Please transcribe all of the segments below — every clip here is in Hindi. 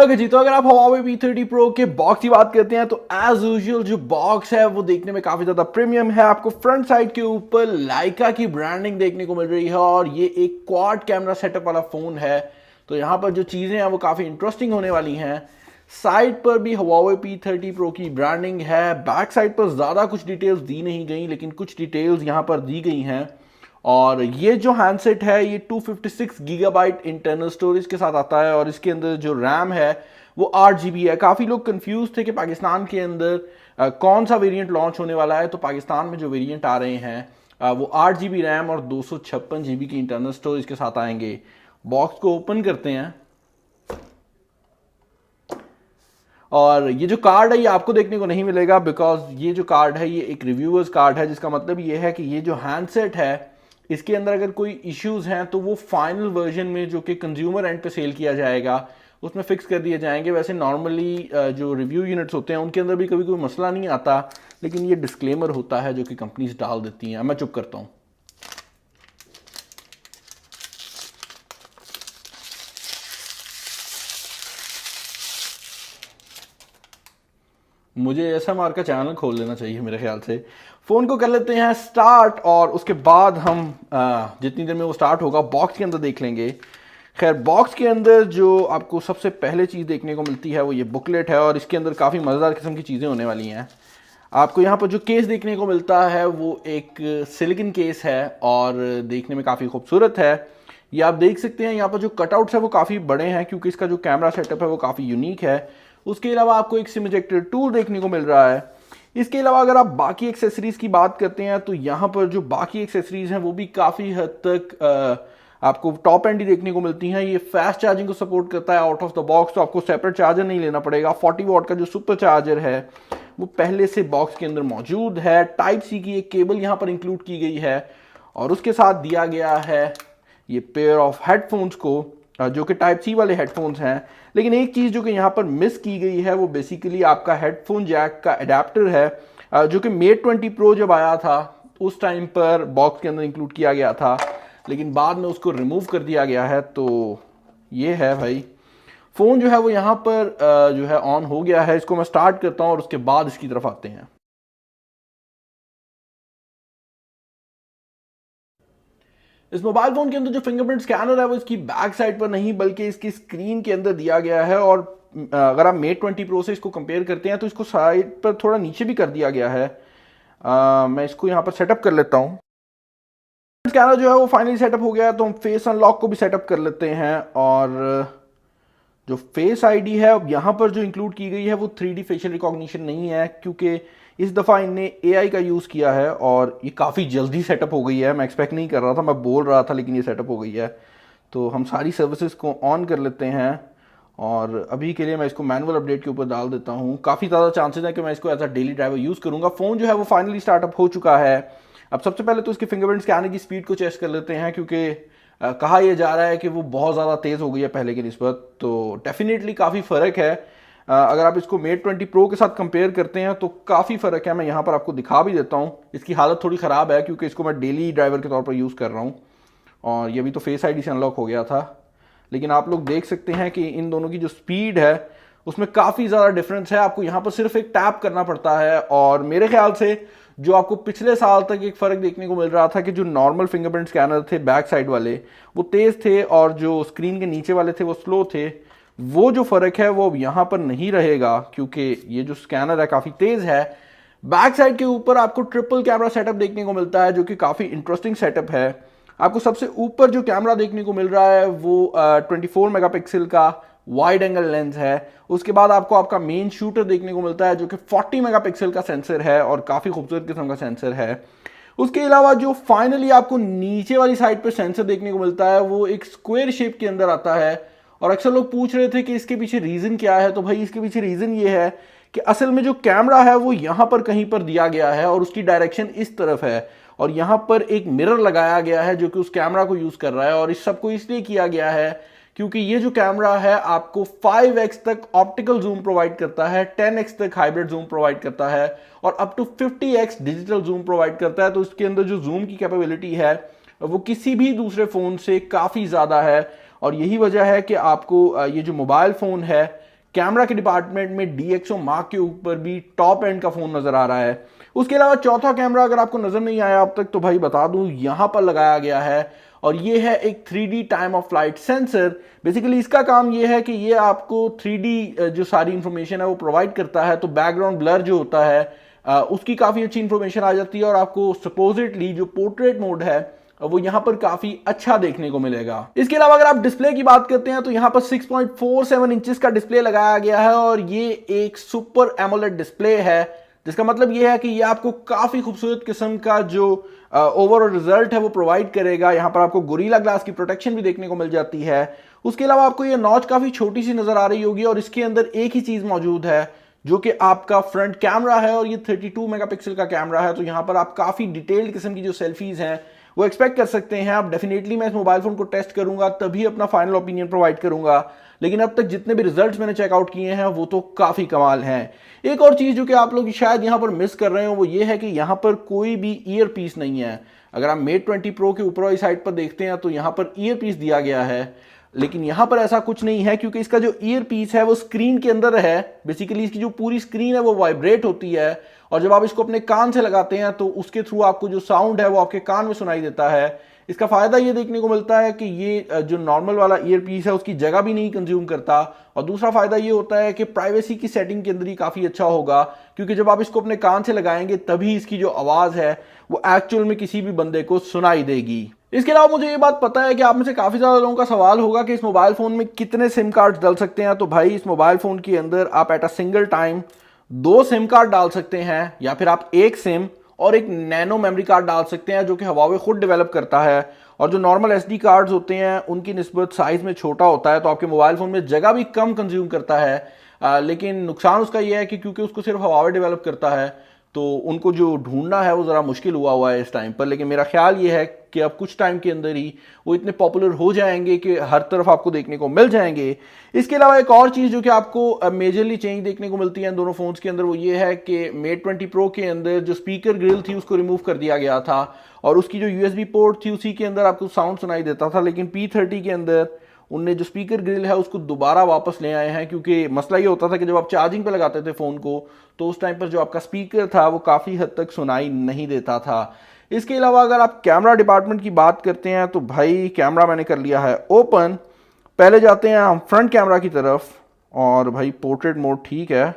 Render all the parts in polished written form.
ओके जी, तो अगर आप Huawei P30 Pro के बॉक्स की बात करते हैं तो एज यूजुअल जो बॉक्स है वो देखने में काफी ज्यादा प्रीमियम है। आपको फ्रंट साइड के ऊपर लाइका की ब्रांडिंग देखने को मिल रही है और ये एक क्वाड कैमरा सेटअप वाला फोन है। तो यहाँ पर जो चीजें हैं वो काफी इंटरेस्टिंग होने वाली हैं। साइड पर भी Huawei P30 Pro की ब्रांडिंग है। बैक साइड पर ज्यादा कुछ डिटेल्स दी नहीं गई, लेकिन कुछ डिटेल्स यहाँ पर दी गई हैं। और ये जो हैंडसेट है ये 256 गीगाबाइट इंटरनल स्टोरेज के साथ आता है और इसके अंदर जो रैम है वो 8 GB है। काफ़ी लोग कंफ्यूज थे कि पाकिस्तान के अंदर कौन सा वेरिएंट लॉन्च होने वाला है। तो पाकिस्तान में जो वेरिएंट आ रहे हैं वो 8 GB रैम और 256 GB की इंटरनल स्टोरेज के साथ आएंगे। बॉक्स को ओपन करते हैं और ये जो कार्ड है ये आपको देखने को नहीं मिलेगा, बिकॉज ये जो कार्ड है ये एक रिव्यूअर्स कार्ड है, जिसका मतलब ये है कि ये जो हैंडसेट है इसके अंदर अगर कोई इश्यूज हैं तो वो फाइनल वर्जन में जो कि कंज्यूमर एंड पे सेल किया जाएगा उसमें फिक्स कर दिए जाएंगे। वैसे नॉर्मली जो रिव्यू यूनिट्स होते हैं उनके अंदर भी कभी कोई मसला नहीं आता, लेकिन ये डिस्क्लेमर होता है जो कि कंपनीज डाल देती हैं। मैं चुप करता हूँ। मुझे एसएमआर का चैनल खोल लेना चाहिए मेरे ख्याल से। फ़ोन को कर लेते हैं स्टार्ट और उसके बाद हम जितनी देर में वो स्टार्ट होगा बॉक्स के अंदर देख लेंगे। खैर, बॉक्स के अंदर जो आपको सबसे पहले चीज़ देखने को मिलती है वो ये बुकलेट है और इसके अंदर काफ़ी मज़ेदार किस्म की चीज़ें होने वाली हैं। आपको यहाँ पर जो केस देखने को मिलता है वो एक सिलिकन केस है और देखने में काफ़ी खूबसूरत है। ये आप देख सकते हैं यहाँ पर जो कटआउट्स है वो काफ़ी बड़े हैं क्योंकि इसका जो कैमरा सेटअप है वो काफ़ी यूनिक है। उसके अलावा आपको एक सिम इजेक्टर टूल देखने को मिल रहा है। इसके अलावा अगर आप बाकी एक्सेसरीज की बात करते हैं तो यहाँ पर जो बाकी एक्सेसरीज हैं वो भी काफ़ी हद तक आपको टॉप एंड ही देखने को मिलती हैं। ये फास्ट चार्जिंग को सपोर्ट करता है आउट ऑफ द बॉक्स, तो आपको सेपरेट चार्जर नहीं लेना पड़ेगा। 40 वॉट का जो सुपर चार्जर है वो पहले से बॉक्स के अंदर मौजूद है। टाइप सी की एक केबल यहाँ पर इंक्लूड की गई है और उसके साथ दिया गया है ये पेयर ऑफ हेडफोन्स को जो कि टाइप सी वाले हेडफोन्स हैं। लेकिन एक चीज़ जो कि यहाँ पर मिस की गई है वो बेसिकली आपका हेडफोन जैक का एडेप्टर है जो कि मेट 20 प्रो जब आया था उस टाइम पर बॉक्स के अंदर इंक्लूड किया गया था, लेकिन बाद में उसको रिमूव कर दिया गया है। तो ये है भाई, फ़ोन जो है वो यहाँ पर जो है ऑन हो गया है। इसको मैं स्टार्ट करता हूँ और उसके बाद इसकी तरफ आते हैं। इस मोबाइल फोन के अंदर जो फिंगरप्रिंट स्कैनर है वो इसकी बैक साइड पर नहीं बल्कि इसकी स्क्रीन के अंदर दिया गया है। और अगर आप मेट 20 प्रो से इसको कंपेयर करते हैं तो इसको साइड पर थोड़ा नीचे भी कर दिया गया है। मैं इसको यहाँ पर सेटअप कर लेता हूँ। स्कैनर जो है वो फाइनली सेटअप हो गया है, तो हम फेस अनलॉक को भी सेटअप कर लेते हैं। और जो फेस आईडी है अब यहाँ पर जो इंक्लूड की गई है वो 3D फेशियल रिकॉग्निशन नहीं है, क्योंकि इस दफ़ा इनने AI का यूज़ किया है और ये काफ़ी जल्दी सेटअप हो गई है। मैं एक्सपेक्ट नहीं कर रहा था, मैं बोल रहा था, लेकिन ये सेटअप हो गई है। तो हम सारी सर्विसेज को ऑन कर लेते हैं और अभी के लिए मैं इसको मैनुअल अपडेट के ऊपर डाल देता हूँ। काफ़ी ज़्यादा चांसेस है कि मैं इसको as a daily driver use करूँगा। फ़ोन जो है वो फाइनली स्टार्टअप हो चुका है। अब सबसे पहले तो इसके फिंगरप्रिंट स्कैनर की स्पीड को चेक कर लेते हैं, क्योंकि कहा यह जा रहा है कि वो बहुत ज़्यादा तेज़ हो गई है पहले की निस्बत। तो डेफिनेटली काफ़ी फ़र्क है। अगर आप इसको मेट 20 प्रो के साथ कंपेयर करते हैं तो काफ़ी फ़र्क है। मैं यहाँ पर आपको दिखा भी देता हूँ। इसकी हालत थोड़ी ख़राब है क्योंकि इसको मैं डेली ड्राइवर के तौर पर यूज़ कर रहा हूँ और ये भी तो फेस आईडी से अनलॉक हो गया था। लेकिन आप लोग देख सकते हैं कि इन दोनों की जो स्पीड है उसमें काफ़ी ज़्यादा डिफरेंस है। आपको यहाँ पर सिर्फ एक टैप करना पड़ता है और मेरे ख्याल से जो आपको पिछले साल तक एक फ़र्क देखने को मिल रहा था कि जो नॉर्मल फिंगरप्रिंट स्कैनर थे बैक साइड वाले वो तेज़ थे और जो स्क्रीन के नीचे वाले थे वो स्लो थे, वो जो फ़र्क है वो अब यहाँ पर नहीं रहेगा क्योंकि ये जो स्कैनर है काफ़ी तेज़ है। बैक साइड के ऊपर आपको ट्रिपल कैमरा सेटअप देखने को मिलता है जो कि काफ़ी इंटरेस्टिंग सेटअप है। आपको सबसे ऊपर जो कैमरा देखने को मिल रहा है वो 24 मेगापिक्सल का वाइड एंगल लेंस है। उसके बाद आपको आपका मेन शूटर देखने को मिलता है जो कि 40 मेगापिक्सल का सेंसर है और काफ़ी खूबसूरत किस्म का सेंसर है। उसके अलावा जो फाइनली आपको नीचे वाली साइड पर सेंसर देखने को मिलता है वो एक स्क्वायर शेप के अंदर आता है। और अक्सर लोग पूछ रहे थे कि इसके पीछे रीज़न क्या है, तो भाई इसके पीछे रीज़न ये है कि असल में जो कैमरा है वो यहाँ पर कहीं पर दिया गया है और उसकी डायरेक्शन इस तरफ है और यहाँ पर एक मिरर लगाया गया है जो कि उस कैमरा को यूज़ कर रहा है। और इस सब को इसलिए किया गया है क्योंकि ये जो कैमरा है आपको 5x तक ऑप्टिकल जूम प्रोवाइड करता है, 10x तक हाइब्रिड जूम प्रोवाइड करता है और up to 50x digital zoom provide करता है। तो इसके अंदर जो जूम की कैपेबिलिटी है वो किसी भी दूसरे फ़ोन से काफ़ी ज़्यादा है और यही वजह है कि आपको ये जो मोबाइल फ़ोन है कैमरा के डिपार्टमेंट में DxO मार्क के ऊपर भी टॉप एंड का फोन नजर आ रहा है। उसके अलावा चौथा कैमरा अगर आपको नजर नहीं आया अब तक तो भाई बता दूं, यहां पर लगाया गया है और ये है एक 3D time of flight sensor. Basically इसका काम ये है कि ये आपको 3D जो सारी इंफॉर्मेशन है वो प्रोवाइड करता है, तो बैकग्राउंड ब्लर जो होता है उसकी काफ़ी अच्छी इंफॉर्मेशन आ जाती है और आपको सपोजिटली जो पोर्ट्रेट मोड है वो यहाँ पर काफी अच्छा देखने को मिलेगा। इसके अलावा अगर आप डिस्प्ले की बात करते हैं तो यहाँ पर 6.47 इंचेस का डिस्प्ले लगाया गया है और ये एक सुपर एमोलेड डिस्प्ले है, जिसका मतलब ये है कि ये आपको काफी खूबसूरत किस्म का जो ओवरऑल रिजल्ट है वो प्रोवाइड करेगा। यहाँ पर आपको गोरिल्ला ग्लास की प्रोटेक्शन भी देखने को मिल जाती है। उसके अलावा आपको ये नॉच काफी छोटी सी नजर आ रही होगी और इसके अंदर एक ही चीज मौजूद है जो कि आपका फ्रंट कैमरा है और ये 32 मेगापिक्सल का कैमरा है। तो यहाँ पर आप काफी डिटेल्ड किस्म की जो सेल्फीज हैं वो एक्सपेक्ट कर सकते हैं आप। डेफिनेटली मैं इस मोबाइल फोन को टेस्ट करूंगा तभी अपना फाइनल ओपिनियन प्रोवाइड करूंगा, लेकिन अब तक जितने भी रिजल्ट्स मैंने चेकआउट किए हैं वो तो काफी कमाल हैं। एक और चीज जो कि आप लोग शायद यहाँ पर मिस कर रहे हो वो ये है कि यहाँ पर कोई भी ईयर पीस नहीं है। अगर आप Mate 20 Pro के ऊपर वाली साइड पर देखते हैं तो यहाँ पर ईयर पीस दिया गया है, लेकिन यहाँ पर ऐसा कुछ नहीं है क्योंकि इसका जो ईयर पीस है वो स्क्रीन के अंदर है। बेसिकली इसकी जो पूरी स्क्रीन है वो वाइब्रेट होती है और जब आप इसको अपने कान से लगाते हैं तो उसके थ्रू आपको जो साउंड है वो आपके कान में सुनाई देता है। इसका फायदा ये देखने को मिलता है कि ये जो नॉर्मल वाला ईयर पीस है उसकी जगह भी नहीं कंज्यूम करता और दूसरा फायदा ये होता है कि प्राइवेसी की सेटिंग के अंदर ही काफी अच्छा होगा, क्योंकि जब आप इसको अपने कान से लगाएंगे तभी इसकी जो आवाज है वो एक्चुअल में किसी भी बंदे को सुनाई देगी। इसके अलावा मुझे ये बात पता है कि आप में से काफी ज्यादा लोगों का सवाल होगा कि इस मोबाइल फोन में कितने सिम कार्ड डल सकते हैं। तो भाई इस मोबाइल फोन के अंदर आप at a single time 2 SIM card डाल सकते हैं या फिर आप एक सिम और एक नैनो मेमोरी कार्ड डाल सकते हैं जो कि Huawei खुद डेवलप करता है। और जो नॉर्मल SD कार्ड्स होते हैं उनकी निस्बत साइज में छोटा होता है तो आपके मोबाइल फोन में जगह भी कम कंज्यूम करता है। लेकिन नुकसान उसका यह है कि क्योंकि उसको सिर्फ Huawei डेवलप करता है तो उनको जो ढूंढना है वो ज़रा मुश्किल हुआ है इस टाइम पर। लेकिन मेरा ख्याल ये है कि अब कुछ टाइम के अंदर ही वो इतने पॉपुलर हो जाएंगे कि हर तरफ आपको देखने को मिल जाएंगे। इसके अलावा एक और चीज़ जो कि आपको मेजरली चेंज देखने को मिलती है इन दोनों फोन्स के अंदर वो ये है कि Mate 20 Pro के अंदर जो स्पीकर ग्रिल थी उसको रिमूव कर दिया गया था और उसकी जो USB पोर्ट थी उसी के अंदर आपको साउंड सुनाई देता था। लेकिन P30 के अंदर उनने जो स्पीकर ग्रिल है उसको दोबारा वापस ले आए हैं, क्योंकि मसला ये होता था कि जब आप चार्जिंग पे लगाते थे फ़ोन को तो उस टाइम पर जो आपका स्पीकर था वो काफ़ी हद तक सुनाई नहीं देता था। इसके अलावा अगर आप कैमरा डिपार्टमेंट की बात करते हैं तो भाई कैमरा मैंने कर लिया है ओपन। पहले जाते हैं हम फ्रंट कैमरा की तरफ और भाई पोर्ट्रेट मोड ठीक है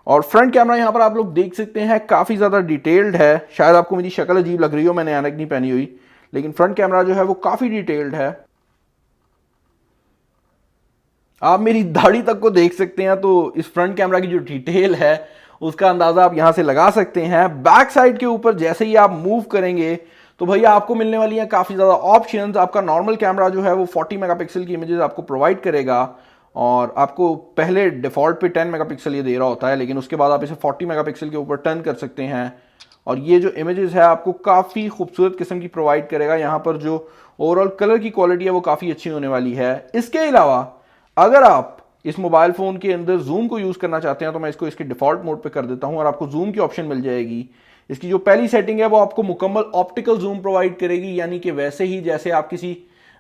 और फ्रंट कैमरा यहाँ पर आप लोग देख सकते हैं काफ़ी ज़्यादा डिटेल्ड है। शायद आपको मेरी शक्ल अजीब लग रही हो, मैंने ऐनक नहीं पहनी हुई, लेकिन फ्रंट कैमरा जो है वो काफ़ी डिटेल्ड है। आप मेरी दाढ़ी तक को देख सकते हैं तो इस फ्रंट कैमरा की जो डिटेल है उसका अंदाजा आप यहां से लगा सकते हैं। बैक साइड के ऊपर जैसे ही आप मूव करेंगे तो भैया आपको मिलने वाली हैं काफी ज्यादा ऑप्शंस। आपका नॉर्मल कैमरा जो है वो 40 मेगापिक्सल की इमेजेस आपको प्रोवाइड करेगा और आपको पहले डिफॉल्ट पे 10 मेगापिक्सल ये दे रहा होता है, लेकिन उसके बाद आप इसे 40 मेगापिक्सल के ऊपर टर्न कर सकते हैं और ये जो इमेजेस है आपको काफ़ी खूबसूरत किस्म की प्रोवाइड करेगा। यहाँ पर जो ओवरऑल कलर की क्वालिटी है वो काफ़ी अच्छी होने वाली है। इसके अलावा अगर आप इस मोबाइल फ़ोन के अंदर जूम को यूज़ करना चाहते हैं तो मैं इसको इसके डिफ़ॉल्ट मोड पे कर देता हूँ और आपको जूम की ऑप्शन मिल जाएगी। इसकी जो पहली सेटिंग है वो आपको मुकम्मल ऑप्टिकल जूम प्रोवाइड करेगी, यानी कि वैसे ही जैसे आप किसी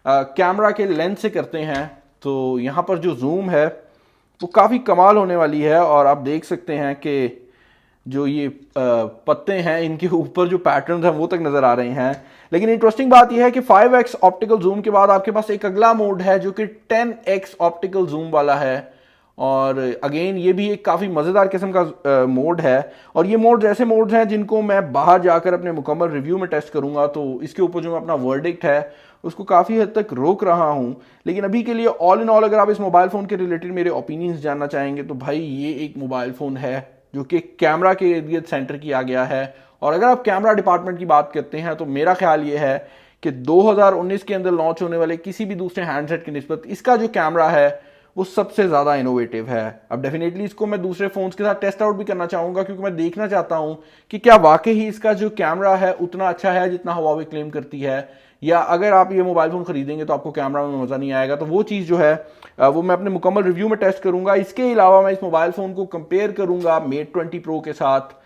कैमरा के लेंस से करते हैं। तो यहाँ पर जो जूम है वो काफ़ी कमाल होने वाली है और आप देख सकते हैं कि जो ये पत्ते हैं इनके ऊपर जो पैटर्न्स हैं वो तक नज़र आ रहे हैं। लेकिन इंटरेस्टिंग बात यह है कि 5x ऑप्टिकल जूम के बाद आपके पास एक अगला मोड है जो कि 10x ऑप्टिकल जूम वाला है और अगेन ये भी एक काफ़ी मज़ेदार किस्म का मोड है और ये मोड ऐसे मोड्स हैं जिनको मैं बाहर जाकर अपने मुकम्मल रिव्यू में टेस्ट करूंगा तो इसके ऊपर जो मैं अपना वर्डिक्ट है उसको काफ़ी हद तक रोक रहा हूं। लेकिन अभी के लिए ऑल इन ऑल अगर आप इस मोबाइल फ़ोन के रिलेटेड मेरे ओपिनियंस जानना चाहेंगे तो भाई ये एक मोबाइल फ़ोन है जो कि कैमरा के इर्द गिर्द सेंटर किया गया है। और अगर आप कैमरा डिपार्टमेंट की बात करते हैं तो मेरा ख्याल ये है कि 2019 के अंदर लॉन्च होने वाले किसी भी दूसरे हैंडसेट की निस्बत इसका जो कैमरा है वो सबसे ज़्यादा इनोवेटिव है। अब डेफिनेटली इसको मैं दूसरे फ़ोन्स के साथ टेस्ट आउट भी करना चाहूँगा क्योंकि मैं देखना चाहता हूँ कि क्या वाकई ही इसका जो कैमरा है उतना अच्छा है जितना Huawei क्लेम करती है, या अगर आप ये मोबाइल फ़ोन खरीदेंगे तो आपको कैमरा में मज़ा नहीं आएगा। तो वो चीज़ जो है वो मैं अपने मुकम्मल रिव्यू में टेस्ट करूँगा। इसके अलावा मैं इस मोबाइल फ़ोन को कंपेयर करूँगा Mate 20 Pro के साथ,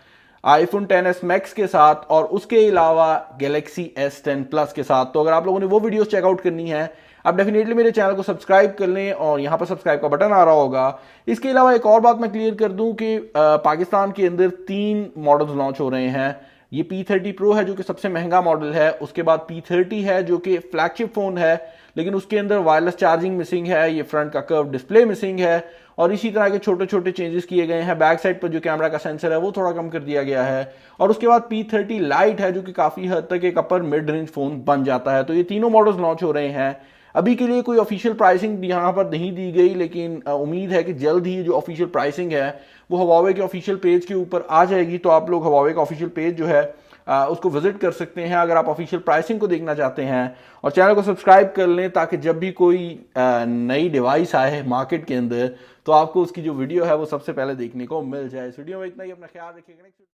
iPhone XS Max के साथ और उसके अलावा Galaxy S10 Plus के साथ। तो अगर आप लोगों ने वो वीडियोस चेकआउट करनी है आप डेफिनेटली मेरे चैनल को सब्सक्राइब कर लें और यहाँ पर सब्सक्राइब का बटन आ रहा होगा। इसके अलावा एक और बात मैं क्लियर कर दूं कि पाकिस्तान के अंदर 3 मॉडल्स लॉन्च हो रहे हैं। ये P30 Pro है जो कि सबसे महंगा मॉडल है, उसके बाद P30 है जो कि फ्लैगशिप फ़ोन है लेकिन उसके अंदर वायरलेस चार्जिंग मिसिंग है, ये फ्रंट का कर्व डिस्प्ले मिसिंग है और इसी तरह के छोटे छोटे चेंजेस किए गए हैं। बैक साइड पर जो कैमरा का सेंसर है वो थोड़ा कम कर दिया गया है और उसके बाद P30 लाइट है जो कि काफ़ी हद तक एक अपर मिड रेंज फ़ोन बन जाता है। तो ये तीनों मॉडल्स लॉन्च हो रहे हैं। अभी के लिए कोई ऑफिशियल प्राइसिंग यहाँ पर नहीं दी गई, लेकिन उम्मीद है कि जल्द ही जो ऑफिशियल प्राइसिंग है वो हवावे के ऑफिशियल पेज के ऊपर आ जाएगी। तो आप लोग हवावे का ऑफिशियल पेज जो है उसको विजिट कर सकते हैं अगर आप ऑफिशियल प्राइसिंग को देखना चाहते हैं और चैनल को सब्सक्राइब कर लें ताकि जब भी कोई नई डिवाइस आए मार्केट के अंदर तो आपको उसकी जो वीडियो है वो सबसे पहले देखने को मिल जाए। इस वीडियो में इतना ही, अपना ख्याल रखिएगा।